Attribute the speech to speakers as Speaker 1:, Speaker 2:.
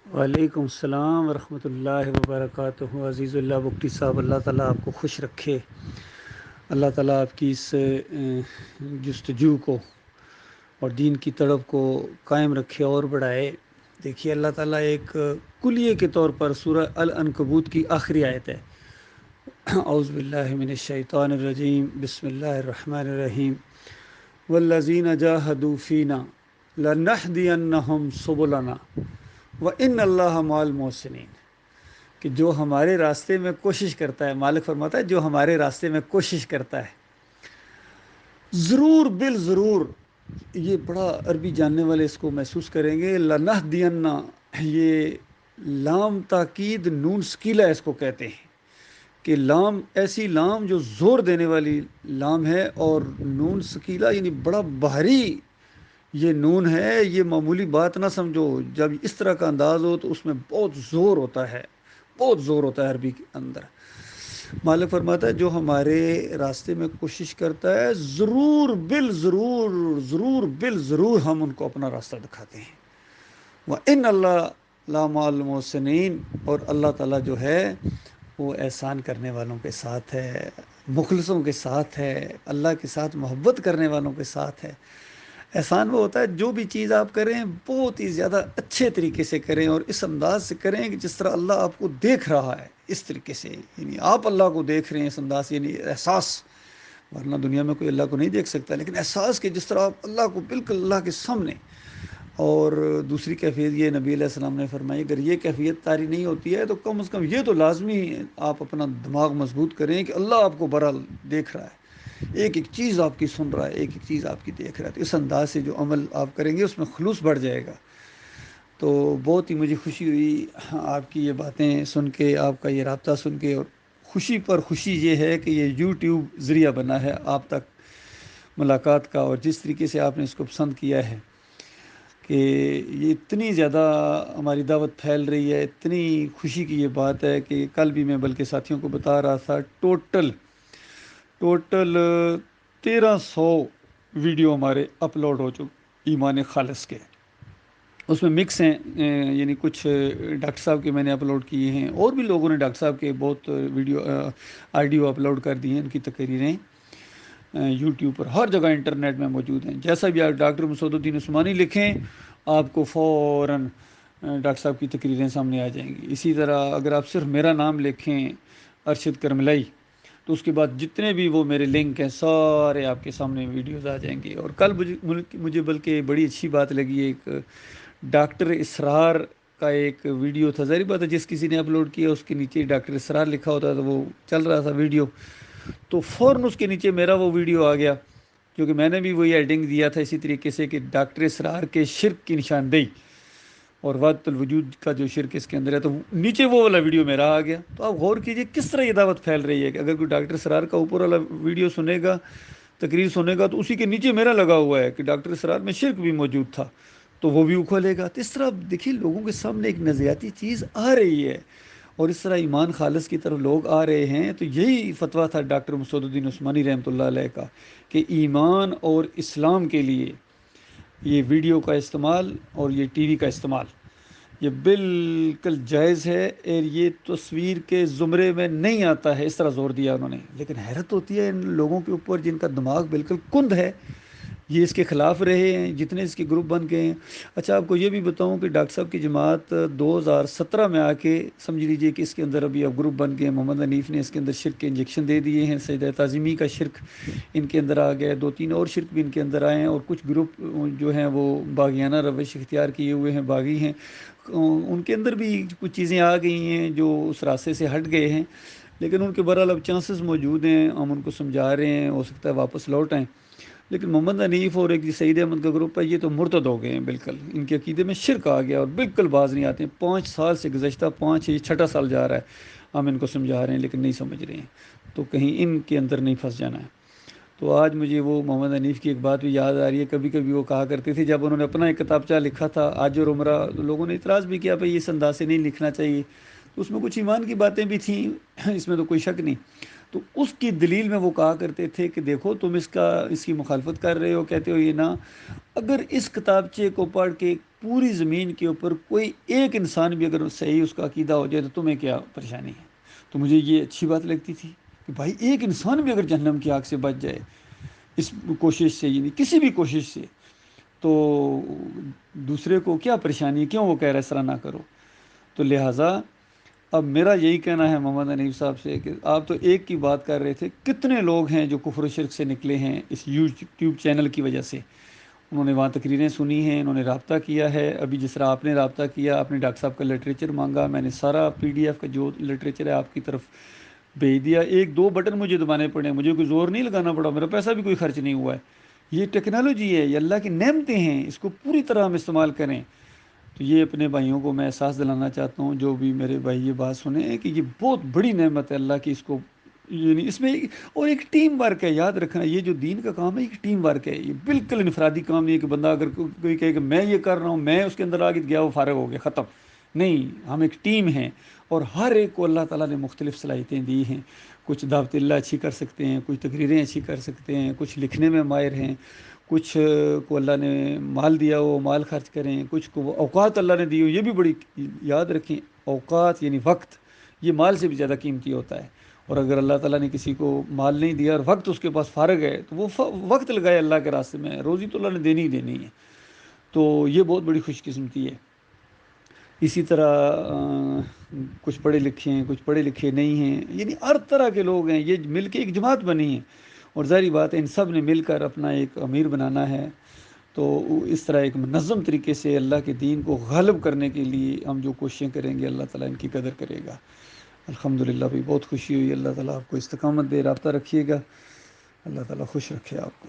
Speaker 1: وعلیکم السلام ورحمۃ اللہ وبرکاتہ۔ عزیز اللہ بگٹی صاحب، اللہ تعالیٰ آپ کو خوش رکھے، اللہ تعالیٰ آپ کی اس جستجو کو اور دین کی طلب کو قائم رکھے اور بڑھائے۔ دیکھیے، اللہ تعالیٰ ایک کلیے کے طور پر سورہ العنکبوت کی آخری آیت ہے، اعوذ باللہ من الشیطان الرجیم، بسم اللہ الرحمن الرحیم، والذین جاہدوا فینا لنہدینہم سبلنا وَإِنَّ اللَّهَ مَعَ الْمُحْسِنِينَ، کہ جو ہمارے راستے میں کوشش کرتا ہے، مالک فرماتا ہے جو ہمارے راستے میں کوشش کرتا ہے، ضرور بالضرور، یہ بڑا عربی جاننے والے اس کو محسوس کریں گے، لَنَهْدِيَنَّ، یہ لام تاکید نون سکیلا اس کو کہتے ہیں، کہ لام ایسی لام جو زور دینے والی لام ہے، اور نون سکیلا یعنی بڑا بھاری یہ نون ہے، یہ معمولی بات نہ سمجھو، جب اس طرح کا انداز ہو تو اس میں بہت زور ہوتا ہے، بہت زور ہوتا ہے عربی کے اندر۔ مالک فرماتا ہے جو ہمارے راستے میں کوشش کرتا ہے، ضرور بالضرور، ضرور بالضرور ہم ان کو اپنا راستہ دکھاتے ہیں۔ وَإِنَّ اللَّهَ لَمَعَ الْمُحْسِنِينَ، اور اللہ تعالیٰ جو ہے وہ احسان کرنے والوں کے ساتھ ہے، مخلصوں کے ساتھ ہے، اللہ کے ساتھ محبت کرنے والوں کے ساتھ ہے۔ احسان وہ ہوتا ہے جو بھی چیز آپ کریں بہت ہی زیادہ اچھے طریقے سے کریں، اور اس انداز سے کریں کہ جس طرح اللہ آپ کو دیکھ رہا ہے، اس طریقے سے، یعنی آپ اللہ کو دیکھ رہے ہیں، اس انداز سے، یعنی احساس، ورنہ دنیا میں کوئی اللہ کو نہیں دیکھ سکتا، لیکن احساس کہ جس طرح آپ اللہ کو بالکل اللہ کے سامنے۔ اور دوسری کیفیت یہ نبی علیہ السلام نے فرمائی، اگر یہ کیفیت طاری نہیں ہوتی ہے تو کم از کم یہ تو لازمی آپ اپنا دماغ مضبوط کریں کہ اللہ آپ کو بہرحال دیکھ رہا ہے، ایک ایک چیز آپ کی سن رہا ہے، ایک ایک چیز آپ کی دیکھ رہا ہے، تو اس انداز سے جو عمل آپ کریں گے اس میں خلوص بڑھ جائے گا۔ تو بہت ہی مجھے خوشی ہوئی آپ کی یہ باتیں سن کے، آپ کا یہ رابطہ سن کے، اور خوشی پر خوشی یہ ہے کہ یہ یوٹیوب ذریعہ بنا ہے آپ تک ملاقات کا، اور جس طریقے سے آپ نے اس کو پسند کیا ہے کہ یہ اتنی زیادہ ہماری دعوت پھیل رہی ہے، اتنی خوشی کی یہ بات ہے کہ کل بھی میں بلکہ ساتھیوں کو بتا رہا تھا، ٹوٹل 1300 ویڈیو ہمارے اپلوڈ ہو چکے ایمان خالص کے، اس میں مکس ہیں، یعنی کچھ ڈاکٹر صاحب کے میں نے اپلوڈ کیے ہیں، اور بھی لوگوں نے ڈاکٹر صاحب کے بہت ویڈیو آڈیو اپلوڈ کر دیے ہیں، ان کی تقریریں یوٹیوب پر ہر جگہ انٹرنیٹ میں موجود ہیں۔ جیسا بھی آپ ڈاکٹر مسعود الدین عثمانی لکھیں، آپ کو فوراً ڈاکٹر صاحب کی تقریریں سامنے آ جائیں گی۔ اسی طرح اگر آپ صرف میرا نام لکھیں، ارشد کرملائی، تو اس کے بعد جتنے بھی وہ میرے لنک ہیں سارے آپ کے سامنے ویڈیوز آ جائیں گے۔ اور کل مجھے بلکہ بڑی اچھی بات لگی، ایک ڈاکٹر اسرار کا ایک ویڈیو تھا، ظاہر بات ہے جس کسی نے اپلوڈ کیا اس کے نیچے ڈاکٹر اسرار لکھا ہوتا ہے، تو وہ چل رہا تھا ویڈیو، تو فوراً اس کے نیچے میرا وہ ویڈیو آ گیا، کیونکہ میں نے بھی وہی ایڈنگ دیا تھا اسی طریقے سے کہ ڈاکٹر اسرار کے شرک کی نشاندہی اور وحدت الوجود کا جو شرک اس کے اندر ہے، تو نیچے وہ والا ویڈیو میرا آ گیا۔ تو آپ غور کیجئے کس طرح یہ دعوت پھیل رہی ہے کہ اگر کوئی ڈاکٹر اسرار کا اوپر والا ویڈیو سنے گا، تقریر سنے گا، تو اسی کے نیچے میرا لگا ہوا ہے کہ ڈاکٹر اسرار میں شرک بھی موجود تھا، تو وہ بھی کھولے گا۔ تو اس طرح دیکھیے لوگوں کے سامنے ایک نظریاتی چیز آ رہی ہے، اور اس طرح ایمان خالص کی طرف لوگ آ رہے ہیں۔ تو یہی فتویٰ تھا ڈاکٹر مسعود الدین عثمانی رحمۃ اللہ علیہ کا، کہ ایمان اور اسلام کے لیے یہ ویڈیو کا استعمال اور یہ ٹی وی کا استعمال یہ بالکل جائز ہے، اور یہ تصویر کے زمرے میں نہیں آتا ہے، اس طرح زور دیا انہوں نے۔ لیکن حیرت ہوتی ہے ان لوگوں کے اوپر جن کا دماغ بالکل کند ہے، یہ اس کے خلاف رہے ہیں، جتنے اس کے گروپ بن گئے ہیں۔ اچھا آپ کو یہ بھی بتاؤں کہ ڈاکٹر صاحب کی جماعت 2017 میں آ کے سمجھ لیجئے کہ اس کے اندر ابھی اب گروپ بن گئے ہیں، محمد حنیف نے اس کے اندر شرک کے انجیکشن دے دیے ہیں، سجدہ تعظیمی کا شرک ان کے اندر آ گیا، 2-3 اور شرک بھی ان کے اندر آئے ہیں، اور کچھ گروپ جو ہیں وہ باغیانہ روش اختیار کیے ہوئے ہیں، باغی ہیں، ان کے اندر بھی کچھ چیزیں آ گئی ہیں جو اس راستے سے ہٹ گئے ہیں، لیکن ان کے بہرحال اب چانسز موجود ہیں، ہم ان کو سمجھا رہے ہیں، ہو سکتا ہے واپس لوٹ آئیں۔ لیکن محمد حنیف اور ایک سعید احمد کا گروپ ہے، یہ تو مرتد ہو گئے ہیں بالکل، ان کے عقیدے میں شرک آ گیا اور بالکل باز نہیں آتے ہیں۔ 5 سال سے گزشتہ 6 سال جا رہا ہے، ہم ان کو سمجھا رہے ہیں لیکن نہیں سمجھ رہے ہیں، تو کہیں ان کے اندر نہیں پھنس جانا ہے۔ تو آج مجھے وہ محمد حنیف کی ایک بات بھی یاد آ رہی ہے، کبھی کبھی وہ کہا کرتے تھے جب انہوں نے اپنا ایک کتابچہ لکھا تھا آج اور عمرہ، لوگوں نے اعتراض بھی کیا بھائی اس انداز سے نہیں لکھنا چاہیے، تو اس میں کچھ ایمان کی باتیں بھی تھیں، اس میں تو کوئی شک نہیں۔ تو اس کی دلیل میں وہ کہا کرتے تھے کہ دیکھو تم اس کی مخالفت کر رہے ہو، کہتے ہو یہ نہ، اگر اس کتابچے کو پڑھ کے پوری زمین کے اوپر کوئی ایک انسان بھی اگر صحیح اس کا عقیدہ ہو جائے تو تمہیں کیا پریشانی ہے؟ تو مجھے یہ اچھی بات لگتی تھی کہ بھائی ایک انسان بھی اگر جہنم کی آگ سے بچ جائے اس کوشش سے، یعنی کسی بھی کوشش سے، تو دوسرے کو کیا پریشانی ہے، کیوں وہ کہہ رہا ہے اس طرح نہ کرو؟ تو لہٰذا اب میرا یہی کہنا ہے محمد حنیف صاحب سے کہ آپ تو ایک کی بات کر رہے تھے، کتنے لوگ ہیں جو کفر و شرک سے نکلے ہیں اس یوٹیوب چینل کی وجہ سے؟ انہوں نے وہاں تقریریں سنی ہیں، انہوں نے رابطہ کیا ہے، ابھی جس طرح آپ نے رابطہ کیا، آپ نے ڈاکٹر صاحب کا لٹریچر مانگا، میں نے سارا PDF کا جو لٹریچر ہے آپ کی طرف بھیج دیا۔ ایک دو بٹن مجھے دبانے پڑے، مجھے کوئی زور نہیں لگانا پڑا، میرا پیسہ بھی کوئی خرچ نہیں ہوا ہے۔ یہ ٹیکنالوجی ہے، یہ اللہ کی نعمتیں ہیں، اس کو پوری طرح ہم استعمال کریں۔ تو یہ اپنے بھائیوں کو میں احساس دلانا چاہتا ہوں، جو بھی میرے بھائی یہ بات سنیں، کہ یہ بہت بڑی نعمت ہے اللہ کی، اس کو یعنی اس میں اور ایک ٹیم ورک ہے، یاد رکھنا یہ جو دین کا کام ہے ایک ٹیم ورک ہے، یہ بالکل انفرادی کام نہیں ہے کہ بندہ اگر کوئی کہے کہ میں یہ کر رہا ہوں، میں اس کے اندر آگے گیا وہ فارغ ہو گیا ختم۔ نہیں، ہم ایک ٹیم ہیں، اور ہر ایک کو اللہ تعالیٰ نے مختلف صلاحیتیں دی ہیں۔ کچھ دعوت اللہ اچھی کر سکتے ہیں، کچھ تقریریں اچھی کر سکتے ہیں، کچھ لکھنے میں ماہر ہیں، کچھ کو اللہ نے مال دیا ہو مال خرچ کریں، کچھ کو اوقات اللہ نے دی ہو، یہ بھی بڑی یاد رکھیں، اوقات یعنی وقت یہ مال سے بھی زیادہ قیمتی ہوتا ہے۔ اور اگر اللہ تعالیٰ نے کسی کو مال نہیں دیا اور وقت اس کے پاس فارغ ہے تو وہ وقت لگائے اللہ کے راستے میں، روزی تو اللہ نے دینی ہی دینی ہے۔ تو یہ بہت بڑی خوش قسمتی ہے۔ اسی طرح کچھ پڑھے لکھے ہیں، کچھ پڑھے لکھے نہیں ہیں، یعنی ہر طرح کے لوگ ہیں، یہ مل کے ایک جماعت بنی ہے، اور ظاہری بات ہے ان سب نے مل کر اپنا ایک امیر بنانا ہے۔ تو اس طرح ایک منظم طریقے سے اللہ کے دین کو غالب کرنے کے لیے ہم جو کوششیں کریں گے اللہ تعالیٰ ان کی قدر کرے گا۔ الحمدللہ بھی بہت خوشی ہوئی، اللہ تعالیٰ آپ کو استقامت دے، رابطہ رکھیے گا، اللہ تعالیٰ خوش رکھے آپ کو۔